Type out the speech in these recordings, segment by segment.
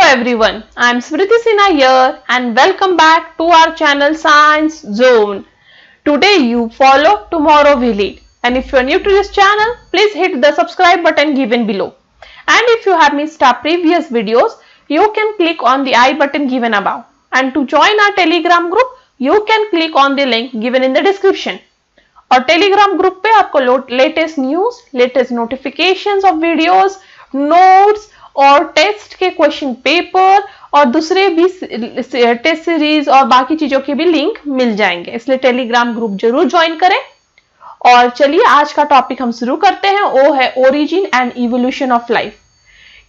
everyone, I am Smriti Sinha here and welcome back to our channel Science Zone. Today you follow, tomorrow we lead. And if you are new to this channel, please hit the subscribe button given below. And if you have missed our previous videos, you can click on the I button given above. And to join our Telegram group, you can click on the link given in the description. और Telegram group पे आपको latest news, latest notifications of videos, notes और test के question paper और दूसरे भी test series और बाकी चीजों के भी लिंक मिल जाएंगे, इसलिए टेलीग्राम ग्रुप जरूर ज्वाइन करें। और चलिए आज का टॉपिक हम शुरू करते हैं, वो है origin and evolution of life.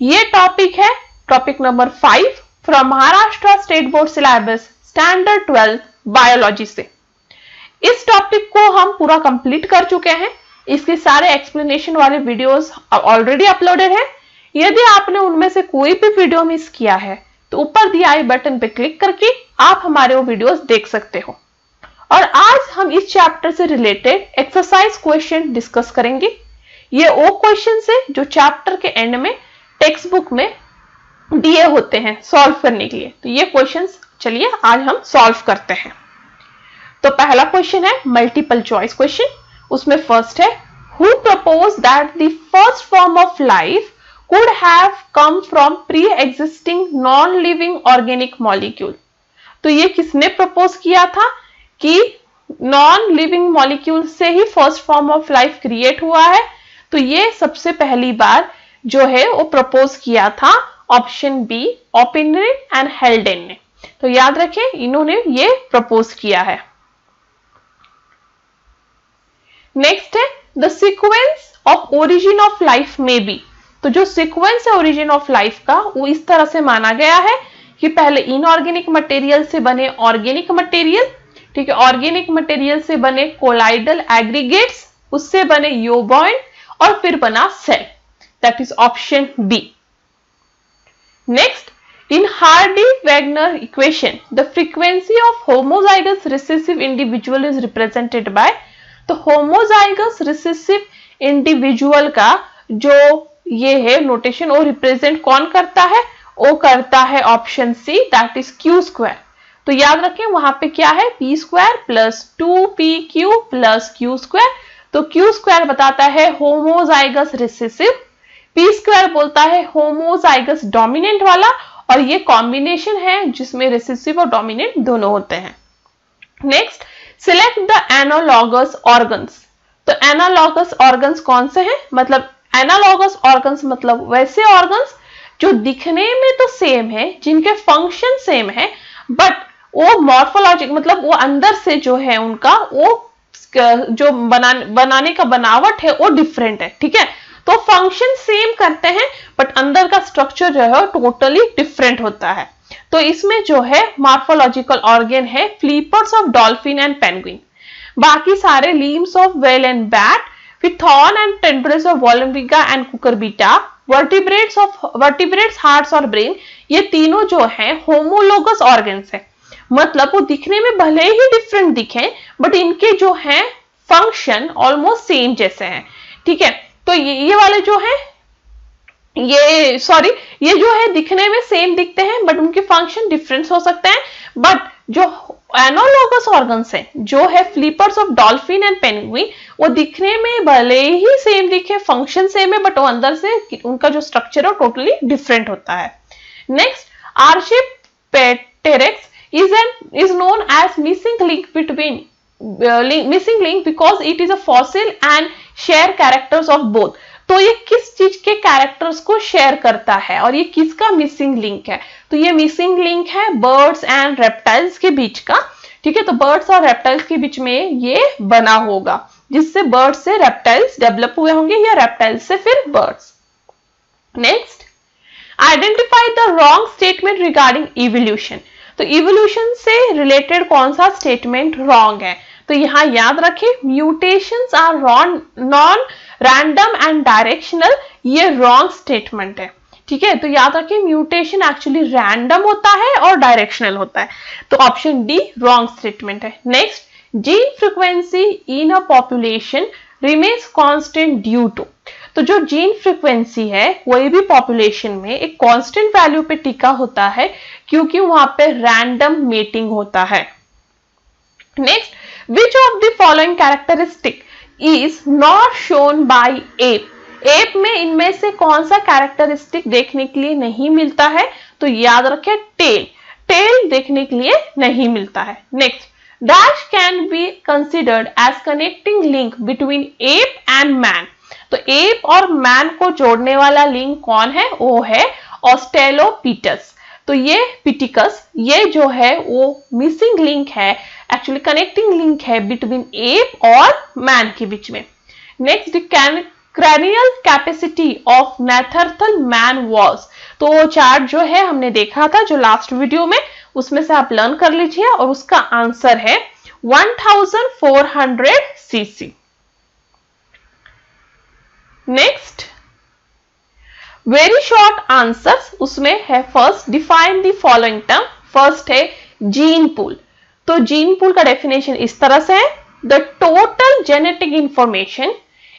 ये टॉपिक है topic number 5 from Maharashtra state board syllabus standard 12 biology से। इस टॉपिक को हम पूरा कंप्लीट कर चुके हैं, इसके सारे एक्सप्लेनेशन वाले वीडियोस ऑलरेडी अपलोडेड है। यदि आपने उनमें से कोई भी वीडियो मिस किया है तो ऊपर दिए आई बटन पे क्लिक करके आप हमारे वो वीडियोस देख सकते हो। और आज हम इस चैप्टर से रिलेटेड एक्सरसाइज क्वेश्चन डिस्कस करेंगे। ये वो क्वेश्चन है जो चैप्टर के एंड में टेक्स्ट बुक में दिए होते हैं सॉल्व करने के लिए। तो ये क्वेश्चंस चलिए आज हम सॉल्व करते हैं। तो पहला क्वेश्चन है मल्टीपल चॉइस क्वेश्चन। उसमें फर्स्ट है, who propose that the first form of life could have come from pre-existing non-living organic molecule। तो ये किसने प्रपोज किया था कि नॉन लिविंग मॉलिक्यूल से ही first form of life create हुआ है। तो ये सबसे पहली बार जो है वो प्रपोज किया था ऑप्शन बी, ओपिनरिन एंड हेल्डेन ने। तो याद रखें इन्होंने ये प्रपोज किया है। नेक्स्ट है the sequence of origin of life में बी। तो जो सीक्वेंस है ओरिजिन ऑफ लाइफ का वो इस तरह से माना गया है कि पहले इनऑर्गेनिक मटेरियल से बने ऑर्गेनिक मटेरियल, ठीक है, ऑर्गेनिक मटेरियल से बने कोलाइडल एग्रीगेट्स, उससे बने यूबॉइंट और फिर बना cell. That is option B. Next, in Hardy Weinberg equation the frequency of homozygous recessive individual is represented by. तो होमोजाइगस रिसेसिव इंडिविजुअल का जो ये है नोटेशन वो रिप्रेजेंट कौन करता है, वो करता है option C, that is Q square. तो याद रखें वहां पे क्या है, P square plus 2pq plus Q square. तो क्यू स्क्वायर बताता है होमोजाइगस रिसेसिव, पी स्क्वायर बोलता है होमोजाइगस डोमिनेंट वाला, और ये कॉम्बिनेशन है जिसमें रिसेसिव और डोमिनेंट दोनों होते हैं। Next, select the analogous organs. तो एनालॉगस ऑर्गन्स कौन से हैं, मतलब एनालॉगस ऑर्गन्स मतलब वैसे ऑर्गन्स जो दिखने में तो सेम है, जिनके फंक्शन सेम है, बट वो मॉर्फोलॉजिक मतलब वो अंदर से जो है उनका वो जो बनाने का बनावट है वो डिफरेंट है, ठीक है। तो फंक्शन सेम करते हैं बट अंदर का स्ट्रक्चर जो है टोटली डिफरेंट होता है। तो इसमें जो है मॉर्फोलॉजिकल ऑर्गन है flippers of dolphin and penguin, बाकी सारे limbs of whale and bat, with thorn and tendrils of Volunviga and Cucurbita, vertebrates, hearts और brain, ये तीनों जो हैं होमोलोगस ऑर्गन्स है। मतलब वो दिखने में भले ही डिफरेंट दिखें बट इनके जो हैं फंक्शन ऑलमोस्ट सेम जैसे हैं, ठीक है। तो ये वाले जो हैं ये जो है दिखने में सेम दिखते हैं बट उनके फंक्शन डिफरेंट हो सकते हैं। बट जो एनालॉगस ऑर्गन्स है जो है flippers of dolphin and penguin, वो दिखने में भले ही सेम दिखे, फंक्शन सेम है बट वो अंदर से उनका जो स्ट्रक्चर है टोटली डिफरेंट होता है। Next, archaeopteryx is known as missing link because it is a fossil and share characters of both। तो ये किस चीज के कैरेक्टर्स को शेयर करता है और ये किसका मिसिंग लिंक है, तो ये मिसिंग लिंक है बर्ड्स एंड रेप्टाइल्स के बीच का, ठीक है। तो बर्ड्स और रेप्टाइल्स के बीच में ये बना होगा जिससे बर्ड्स से रेप्टाइल्स डेवलप हुए होंगे या रेप्टाइल्स से फिर birds. Next, identify the wrong statement regarding evolution. तो इवोल्यूशन से रिलेटेड कौन सा स्टेटमेंट रॉन्ग है, तो यहां याद रखें mutations are non random and directional, ये रॉन्ग स्टेटमेंट है, ठीक है। तो याद रखें म्यूटेशन एक्चुअली रैंडम होता है और डायरेक्शनल होता है। तो ऑप्शन डी रॉन्ग स्टेटमेंट है। Next, gene frequency in a population remains constant due to. तो जो जीन फ्रीक्वेंसी है कोई भी पॉपुलेशन में एक कांस्टेंट वैल्यू पे टिका होता है क्योंकि वहां पे रैंडम मेटिंग होता है। Next, which of the following characteristic is not shown by app? App में इनमें से कौन सा कैरेक्टरिस्टिक देखने के लिए नहीं मिलता है? तो याद रखें टेल, टेल देखने के लिए नहीं मिलता है। Next, dash can be considered as connecting link between ape and man. तो एप और मैन को जोड़ने वाला लिंक कौन है? वो है ऑस्ट्रेलोपिटेकस। तो ये पिटिकस, ये जो है वो मिसिंग लिंक है, एक्चुअली कनेक्टिंग लिंक है बिटवीन एप और मैन के बीच में। Next, cranial capacity of Neanderthal man was। तो वो चार्ट जो है हमने देखा था जो लास्ट वीडियो में, उसमें से आप लर्न कर लीजिए और उसका आंसर है 1400 CC. Next, very short answers उसमें है। First, define the following term. First है जीन पूल। तो जीन पूल का डेफिनेशन इस तरह से है, the total genetic information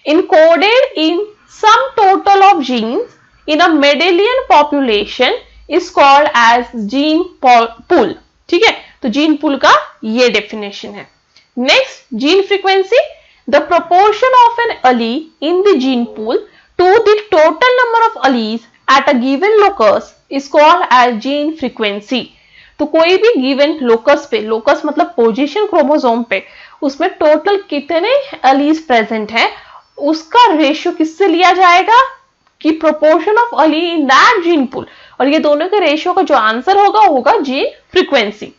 encoded in sum total of genes in a Mendelian population is called as gene pool। ठीक है, तो जीन पूल का ये डेफिनेशन है। Next, gene frequency, the proportion of an allele in the gene pool to the total number of alleles at a given locus is called as gene frequency। तो कोई भी given locus पे, locus मतलब position chromosome पे, उसमें total कितने allies present है उसका रेशियो किससे लिया जाएगा कि proportion of Ali in that gene pool, और ये दोनों के रेशियो का जो आंसर होगा होगा जीन फ्रीक्वेंसी।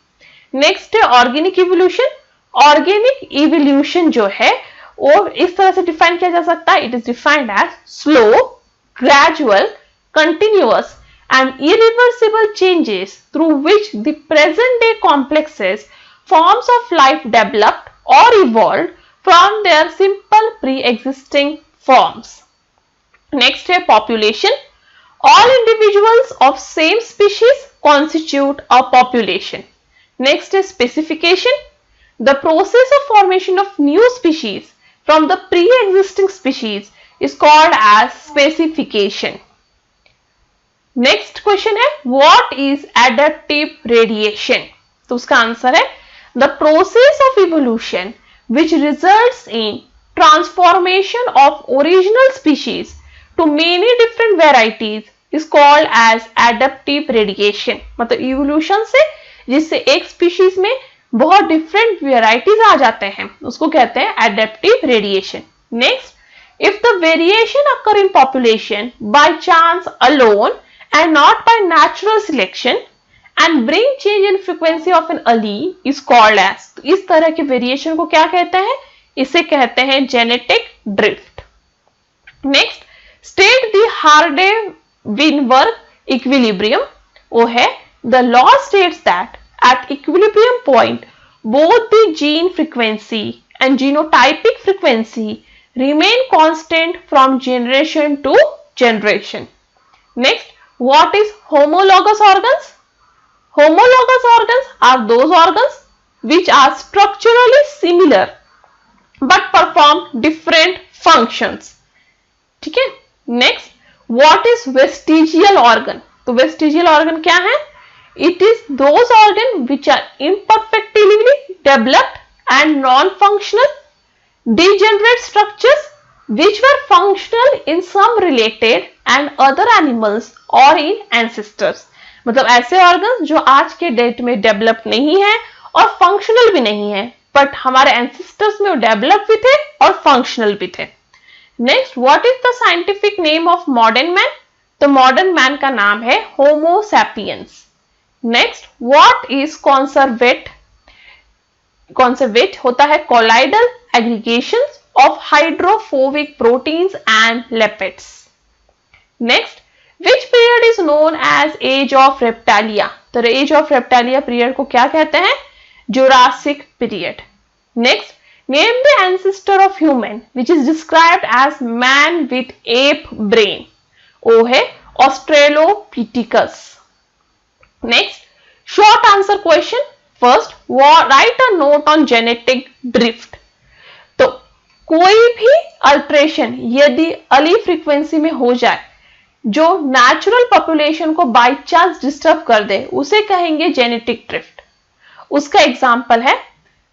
नेक्स्ट है ऑर्गेनिक इवोल्यूशन। ऑर्गेनिक इवोल्यूशन जो है वो इस तरह से डिफाइन किया जा सकता है, it is defined as slow, gradual, continuous and irreversible changes through which the present day complexes forms of life developed or evolved from their simple pre-existing forms। Next है population। All individuals of same species constitute a population। Next is specification। The process of formation of new species from the pre-existing species is called as specification। नेक्स्ट question है what is adaptive radiation? तो उसका answer है the process of evolution which results in transformation of original species to many different varieties is called as adaptive radiation. मतलब evolution से जिससे एक species में बहुत डिफरेंट वेराइटीज आ जाते हैं उसको कहते हैं adaptive radiation. Next, if the variation occur in population by chance alone and not by natural selection and bring change in frequency of an allele is called as। तो इस तरह के वेरिएशन को क्या कहते हैं? इसे कहते हैं genetic drift. Next, state the Hardy-Weinberg equilibrium. वो है the law states that at equilibrium point both the gene frequency and genotypic frequency remain constant from generation to generation। Next, what is homologous organs? Homologous organs are those organs which are structurally similar but perform different functions। ठीक है। Next, what is vestigial organ? तो vestigial organ क्या है? It is those organs which are imperfectly developed and non-functional degenerate structures which were functional in some related and other animals or in ancestors। मतलब ऐसे organs जो आज के date में develop नहीं है और फंक्शनल भी नहीं है, बट हमारे एंसेस्टर्स में वो डेवलप भी थे और फंक्शनल भी थे। Next, what is the scientific name of modern man? तो मॉडर्न मैन का नाम है Homo sapiens. Next, what is coacervate? Coacervate होता है colloidal aggregations of hydrophobic proteins and lipids। Next, which period is known as age of reptilia? तो age of reptilia period को क्या कहते हैं? Jurassic period। Next, name the ancestor of human which is described as man with ape brain। वो है Australopithecus। Next, short answer question। First, write a note on genetic drift। तो कोई भी alteration यदि अर्ली फ्रीक्वेंसी में हो जाए जो नेचुरल पॉपुलेशन को बाय चांस डिस्टर्ब कर दे, उसे कहेंगे जेनेटिक ड्रिफ्ट। उसका एग्जांपल है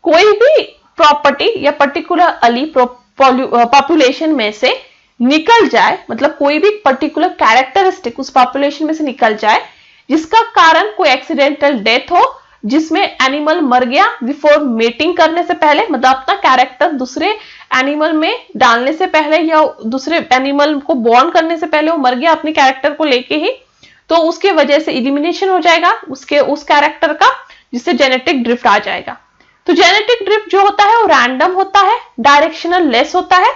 कोई भी प्रॉपर्टी या पर्टिकुलर अर्ली पॉपुलेशन में से निकल जाए, मतलब कोई भी पर्टिकुलर कैरेक्टरिस्टिक उस पॉपुलेशन में से निकल जाए जिसका कारण कोई एक्सीडेंटल डेथ हो, जिसमें एनिमल मर गया बिफोर मेटिंग करने से पहले, मतलब अपना कैरेक्टर दूसरे एनिमल में डालने से पहले या दूसरे एनिमल को बॉर्न करने से पहले वो मर गया अपने कैरेक्टर को लेके ही, तो उसके वजह से इलिमिनेशन हो जाएगा उस कैरेक्टर का, जिससे जेनेटिक ड्रिफ्ट आ जाएगा। तो जेनेटिक ड्रिफ्ट जो होता है वो रैंडम होता है, डायरेक्शनल लेस होता है।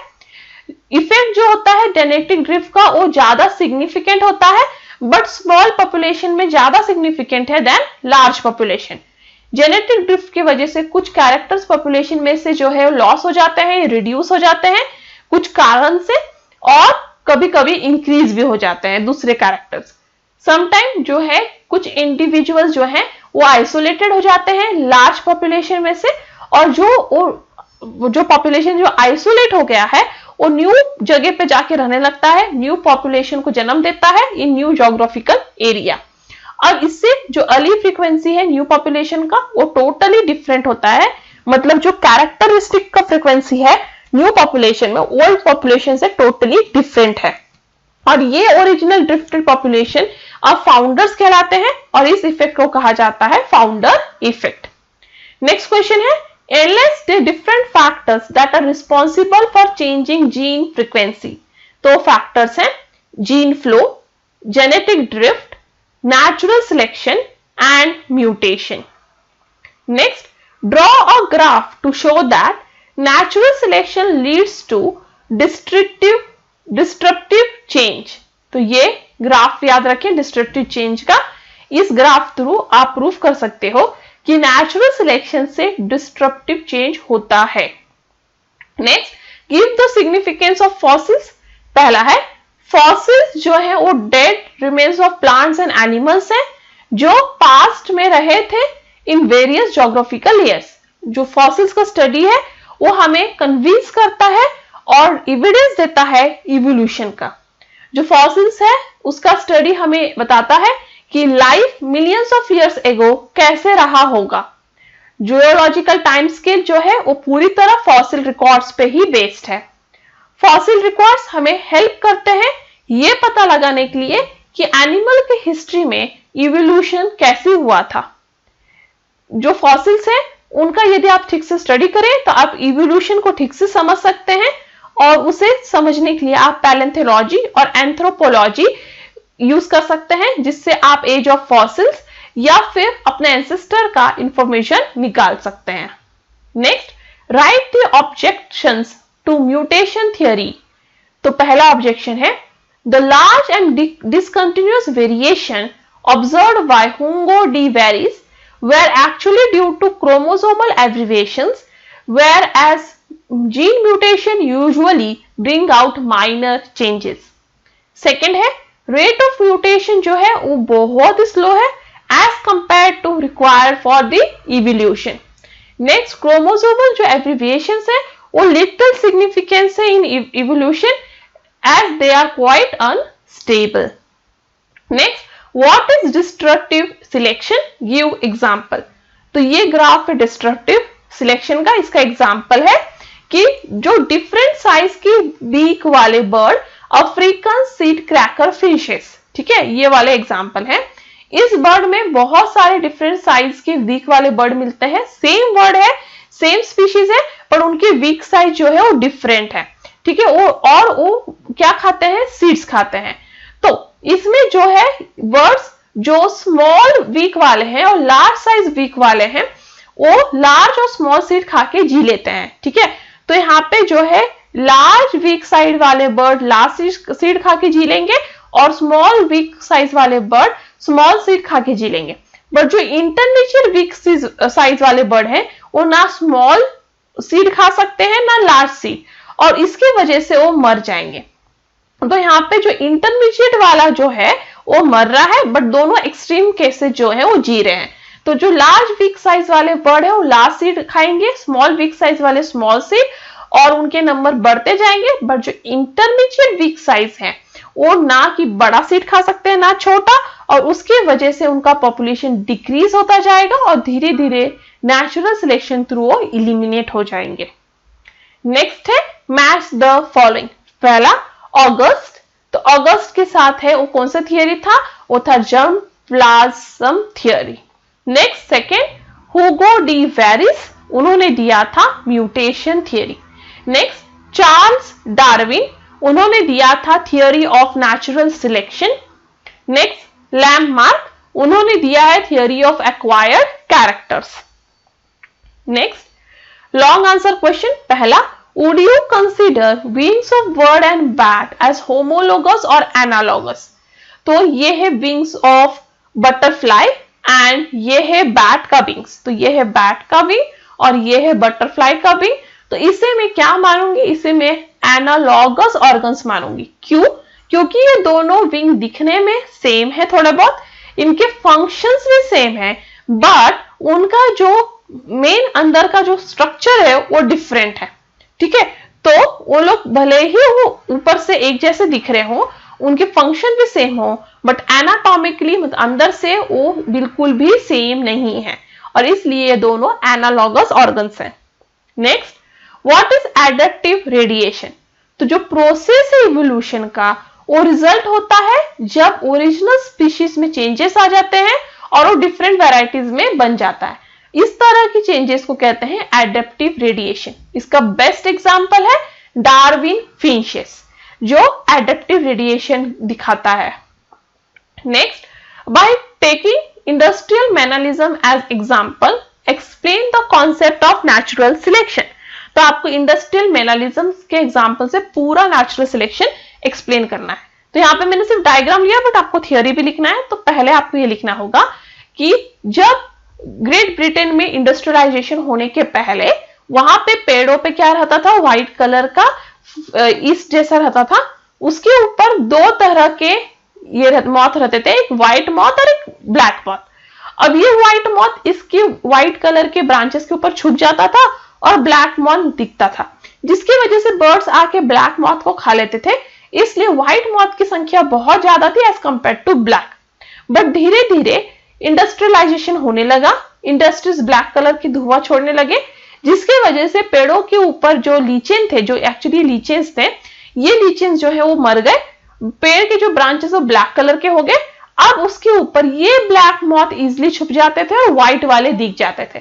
इफेक्ट जो होता है जेनेटिक ड्रिफ्ट का वो ज्यादा सिग्निफिकेंट होता है, बट स्मॉल पॉपुलेशन में ज्यादा सिग्निफिकेंट है then large population. Genetic drift की वजह से कुछ कैरेक्टर्स पॉपुलेशन में से जो है लॉस हो जाते हैं, रिड्यूस हो जाते हैं कुछ कारण से, और कभी कभी इंक्रीज भी हो जाते हैं दूसरे कैरेक्टर्स। समटाइम जो है कुछ इंडिविजुअल जो है वो आइसोलेटेड हो जाते हैं लार्ज पॉपुलेशन में से, और जो पॉपुलेशन जो आइसोलेट हो गया है वो न्यू जगह पे जाके रहने लगता है, न्यू पॉपुलेशन को जन्म देता है इन न्यू ज्योग्राफिकल एरिया। और इससे जो अर्ली फ्रीक्वेंसी है न्यू पॉपुलेशन का वो टोटली डिफरेंट होता है, मतलब जो कैरेक्टरिस्टिक का फ्रीक्वेंसी है न्यू पॉपुलेशन में ओल्ड पॉपुलेशन से टोटली डिफरेंट है। और ये ओरिजिनल ड्रिफ्टेड पॉपुलेशन अब फाउंडर्स कहलाते हैं, और इस इफेक्ट को कहा जाता है फाउंडर इफेक्ट। नेक्स्ट क्वेश्चन है unless the different factors that are responsible for changing gene frequency। तो फैक्टर्स हैं gene flow, genetic drift, natural selection and mutation। Next, draw a graph to show that natural selection leads to disruptive change। तो ये graph याद रखें disruptive change का। इस graph through आप proof कर सकते हो कि नेचुरल सिलेक्शन से डिस्ट्रप्टिव चेंज होता है। Next, give the significance of fossils. पहला है फॉसिल्स जो है वो dead remains of plants and animals हैं जो पास्ट में रहे थे इन वेरियस ज्योग्राफिकल ईयर्स। जो फॉसिल्स का स्टडी है वो हमें कन्विंस करता है और एविडेंस देता है इवोल्यूशन का। जो फॉसिल्स है उसका स्टडी हमें बताता है कि life millions of years ago कैसे रहा होगा। जियोलॉजिकल टाइम स्केल जो है वो पूरी तरह फॉसिल रिकॉर्ड्स पे ही बेस्ड है। फॉसिल रिकॉर्ड्स हमें हेल्प करते हैं ये पता लगाने के लिए कि एनिमल के हिस्ट्री में इवोल्यूशन कैसे हुआ था। जो फॉसिल्स है उनका यदि आप ठीक से स्टडी करें तो आप इवोल्यूशन को ठीक से समझ सकते हैं, और उसे समझने के लिए आप पैलेंथोलॉजी और एंथ्रोपोलॉजी यूज कर सकते हैं, जिससे आप एज ऑफ फॉसिल्स या फिर अपने एंसेस्टर का इंफॉर्मेशन निकाल सकते हैं। Next, write the objections to mutation theory. तो पहला ऑब्जेक्शन है the large and discontinuous variation observed by Hugo de Vries were actually due to chromosomal aberrations, whereas gene mutation usually bring out minor changes। Second है rate of mutation जो है वो बहुत slow है as compared to required for the evolution। Next, chromosomal जो aberrations है वो little significance है in evolution as they are quite unstable। Next, What is disruptive selection? Give example। तो ये ग्राफ है डिस्ट्रप्टिव सिलेक्शन का। इसका एग्जाम्पल है कि जो डिफरेंट साइज की बीक वाले bird African seed cracker fishes, ठीक है, ये वाले एग्जाम्पल है। इस बर्ड में बहुत सारे डिफरेंट साइज के बीक वाले बर्ड मिलते हैं। सेम बर्ड है, सेम स्पीशीज है, पर उनके बीक साइज जो है वो डिफरेंट है, ठीक है। वो क्या खाते हैं? सीड्स खाते हैं। तो इसमें जो है बर्ड्स जो स्मॉल वीक वाले हैं और लार्ज साइज वीक वाले हैं वो लार्ज और स्मॉल सीड खा के जी लेते हैं, ठीक है। तो यहाँ पे जो है लार्ज वीक साइड वाले बर्ड लार्ज सीड खा के जी लेंगे और स्मॉल वीक साइज वाले बर्ड स्मॉल सीड खा के जी लेंगे। बट जो इंटरमीडिएट वीक साइज वाले बर्ड हैं वो ना स्मॉल सीड खा सकते हैं ना लार्ज सीड, और इसकी वजह से वो मर जाएंगे। तो यहाँ पे जो इंटरमीडिएट वाला जो है वो मर रहा है, बट दोनों एक्सट्रीम केसेस जो है वो जी रहे हैं। तो जो लार्ज वीक साइज वाले बर्ड है वो लार्ज सीड खाएंगे, स्मॉल वीक साइज वाले स्मॉल सीड, और उनके नंबर बढ़ते जाएंगे, बट जो इंटरमीडिएट वीक साइज है वो ना कि बड़ा सीट खा सकते हैं ना छोटा, और उसकी वजह से उनका पॉपुलेशन डिक्रीज होता जाएगा और धीरे धीरे नेचुरल सिलेक्शन थ्रू वो इलिमिनेट हो जाएंगे। नेक्स्ट है मैच द फॉलोइंग। पहला ऑगस्ट, तो ऑगस्ट के साथ है वो कौन सा थियरी था, वो था germ plasm theory. Next second Hugo de Vries, उन्होंने दिया था mutation theory. Next Charles Darwin, उन्होंने दिया था theory of natural selection. Next Lamarck, उन्होंने दिया है theory of acquired characters. Next long answer question. पहला would you consider wings of bird and bat as homologous or analogous, तो ये है विंग्स ऑफ बटरफ्लाई एंड ये है बैट का विंग्स, तो ये है बैट का विंग और ये है बटरफ्लाई का विंग। तो इसे मैं क्या मानूंगी, इसे मैं एनालॉगस ऑर्गन्स मानूंगी। क्यों, क्योंकि ये दोनों विंग दिखने में सेम है, थोड़ा बहुत इनके फंक्शंस भी सेम है, बट उनका जो मेन अंदर का जो स्ट्रक्चर है वो डिफरेंट है। ठीक है, तो वो लोग भले ही वो ऊपर से एक जैसे दिख रहे हो, उनके फंक्शन भी सेम हो, बट एनाटॉमिकली मतलब अंदर से वो बिल्कुल भी सेम नहीं है, और इसलिए ये दोनों एनालॉगस ऑर्गन्स हैं। Next what is adaptive radiation, तो जो प्रोसेस है इवोल्यूशन का वो रिजल्ट होता है जब ओरिजिनल स्पीशीज में चेंजेस आ जाते हैं और वो डिफरेंट वैरायटीज में बन जाता है। इस तरह की चेंजेस को कहते हैं एडेप्टिव रेडिएशन। इसका बेस्ट एग्जांपल है डार्विन फिंचेस जो एडेप्टिव रेडिएशन दिखाता है। Next by taking industrial melanism as example explain the concept of natural selection, तो आपको इंडस्ट्रियल मैनलिज्म के एग्जांपल से पूरा नेचुरल सिलेक्शन एक्सप्लेन करना है। तो यहाँ पे मैंने सिर्फ डायग्राम लिया, बट आपको थियोरी भी लिखना है। तो पहले आपको ये लिखना होगा कि जब ग्रेट ब्रिटेन में इंडस्ट्रियलाइजेशन होने के पहले वहां पे पेड़ों पे क्या रहता था, व्हाइट कलर का ईस्ट जैसा रहता था, उसके ऊपर दो तरह के ये मॉथ रहते थे, एक व्हाइट मॉथ और एक ब्लैक मॉथ। अब ये व्हाइट मॉथ इसके व्हाइट कलर के ब्रांचेस के ऊपर छुप जाता था और ब्लैक मॉथ दिखता था, जिसकी वजह से बर्ड्स आके ब्लैक मॉथ को खा लेते थे। इसलिए व्हाइट मॉथ की संख्या बहुत ज्यादा थी as compare to black. But धीरे धीरे इंडस्ट्रियलाइजेशन होने लगा, इंडस्ट्रीज ब्लैक कलर की धुआं छोड़ने लगे, जिसकी वजह से पेड़ों के ऊपर जो लीचेन थे, जो एक्चुअली लीचेन्स थे, ये लीचेन्स जो है वो मर गए, पेड़ के जो ब्रांचेस वो ब्लैक कलर के हो गए। अब उसके ऊपर ये ब्लैक मॉथ इजिली छुप जाते थे और व्हाइट वाले दिख जाते थे।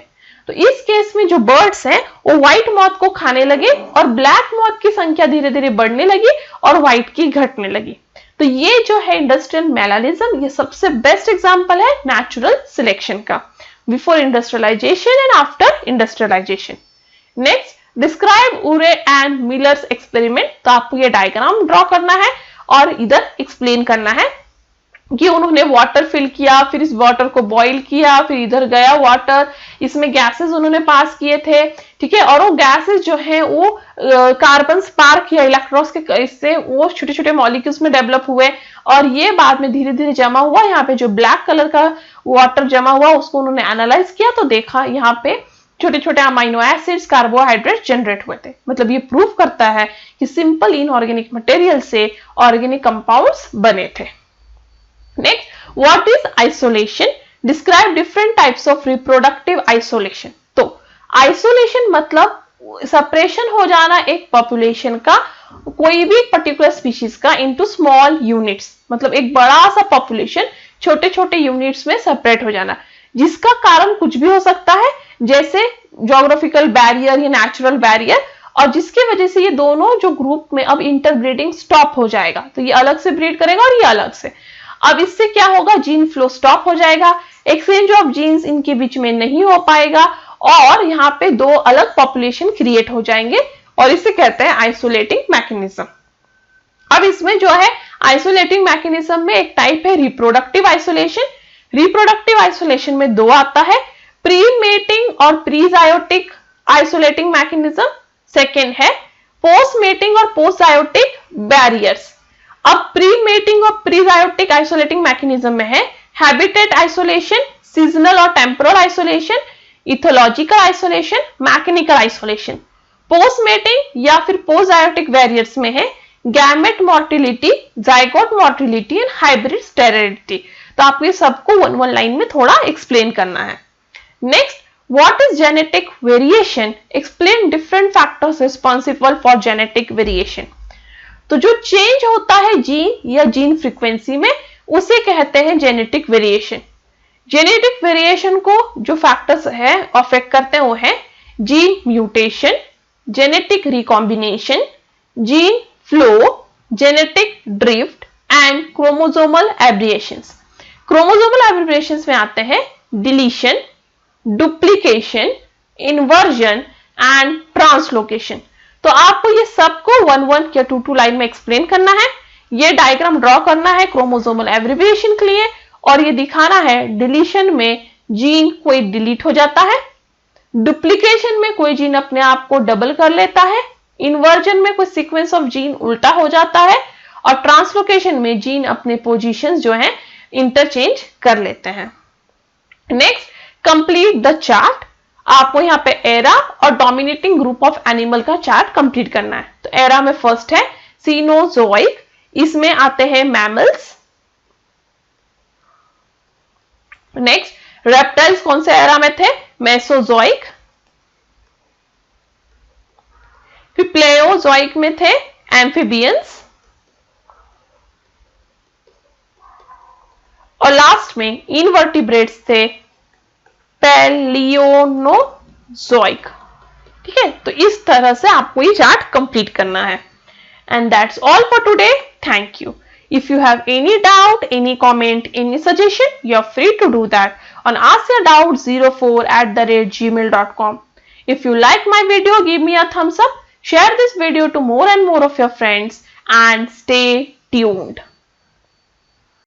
तो इस केस में जो बर्ड्स हैं वो व्हाइट मॉथ को खाने लगे और ब्लैक मॉथ की संख्या धीरे धीरे बढ़ने लगी और व्हाइट की घटने लगी। तो ये जो है इंडस्ट्रियल मैनलिज्म, ये सबसे बेस्ट एग्जांपल है नेचुरल सिलेक्शन का, before industrialisation and after industrialisation. Next describe Urey and Miller's experiment, तो आपको ये डायग्राम ड्रॉ करना है और इधर एक्सप्लेन करना है कि उन्होंने वाटर फिल किया, फिर इस वाटर को बॉईल किया, फिर इधर गया वाटर, इसमें गैसेस उन्होंने पास किए थे। ठीक है, और वो गैसेस जो है वो कार्बन स्पार्क या इलेक्ट्रॉन्स के इससे वो छोटे छोटे मॉलिक्यूल्स में डेवलप हुए और ये बाद में धीरे धीरे जमा हुआ। यहाँ पे जो ब्लैक कलर का वाटर जमा हुआ उसको उन्होंने एनालाइज किया, तो देखा यहाँ पे छोटे छोटे अमाइनो एसिड्स, कार्बोहाइड्रेट जनरेट हुए थे। मतलब ये प्रूव करता है कि सिंपल इनऑर्गेनिक मटेरियल से ऑर्गेनिक कंपाउंड्स बने थे। Next, what is isolation? Describe different types of reproductive isolation. तो isolation मतलब separation हो जाना एक population का, कोई भी particular species का into small units, मतलब एक बड़ा सा population छोटे छोटे units में separate हो जाना, जिसका कारण कुछ भी हो सकता है, जैसे geographical barrier या natural barrier, और जिसकी वजह से ये दोनों जो ग्रुप में अब interbreeding stop हो जाएगा। तो ये अलग से ब्रीड करेगा और ये अलग से। अब इससे क्या होगा, जीन फ्लो स्टॉप हो जाएगा, एक्सचेंज ऑफ जीन्स इनके बीच में नहीं हो पाएगा और यहाँ पे दो अलग पॉपुलेशन क्रिएट हो जाएंगे और इसे कहते हैं आइसोलेटिंग मैकेनिज्म। अब इसमें जो है आइसोलेटिंग मैकेनिज्म में एक टाइप है रिप्रोडक्टिव आइसोलेशन। रिप्रोडक्टिव आइसोलेशन में दो आता है, प्री मेटिंग और प्रीजायोटिक आइसोलेटिंग मैकेनिज्म। सेकेंड है पोस्ट मेटिंग और पोस्ट जायोटिक बैरियर्स। अब प्री मेटिंग और प्रीजायोटिक आइसोलेटिंग मैकेनिज्म में है हैबिटेट आइसोलेशन, सीजनल और temporal isolation, ethological isolation, mechanical isolation. Postmating या फिर पोस्टजायोटिक वेरिएंट्स में है gamete mortality, zygote mortality and hybrid sterility. तो आपको ये सबको वन वन लाइन में थोड़ा एक्सप्लेन करना है। Next, what is genetic variation? Explain different factors responsible for genetic variation. तो जो चेंज होता है जीन या जीन फ्रीक्वेंसी में, उसे कहते हैं जेनेटिक वेरिएशन। जेनेटिक वेरिएशन को जो फैक्टर्स है अफेक्ट करते हैं वो है gene mutation, genetic recombination, gene flow, genetic drift and chromosomal aberrations. Chromosomal aberrations में आते हैं deletion, duplication, inversion and translocation. तो आपको ये सबको वन वन या टू लाइन में एक्सप्लेन करना है। ये डायग्राम ड्रॉ करना है क्रोमोसोमल एब्रिविएशन के लिए, और ये दिखाना है डिलीशन में जीन कोई डिलीट हो जाता है, डुप्लीकेशन में कोई जीन अपने आप को डबल कर लेता है, इन्वर्जन में कोई सीक्वेंस ऑफ जीन उल्टा हो जाता है, और ट्रांसलोकेशन में जीन अपने पोजीशंस जो है इंटरचेंज कर लेते हैं। Next, complete the chart. आपको यहाँ पे एरा और डोमिनेटिंग ग्रुप ऑफ एनिमल का चार्ट कंप्लीट करना है। तो एरा में फर्स्ट है सीनोजोइक, इसमें आते हैं मैमल्स। नेक्स्ट, रेप्टाइल्स कौन से एरा में थे? मेसोजोइक। फिर प्लेओजोइक में थे एम्फीबियंस, और लास्ट में इनवर्टिब्रेट्स थे पैलियोनोजोइक। ठीक है, तो इस तरह से आपको ये चार्ट कंप्लीट करना है। And that's all for today. Thank you. If you have any doubt, any comment, any suggestion, you are free to do that on askyourdoubt04@gmail.com. If you like my video, give me a thumbs up, share this video to more and more of your friends, and stay tuned.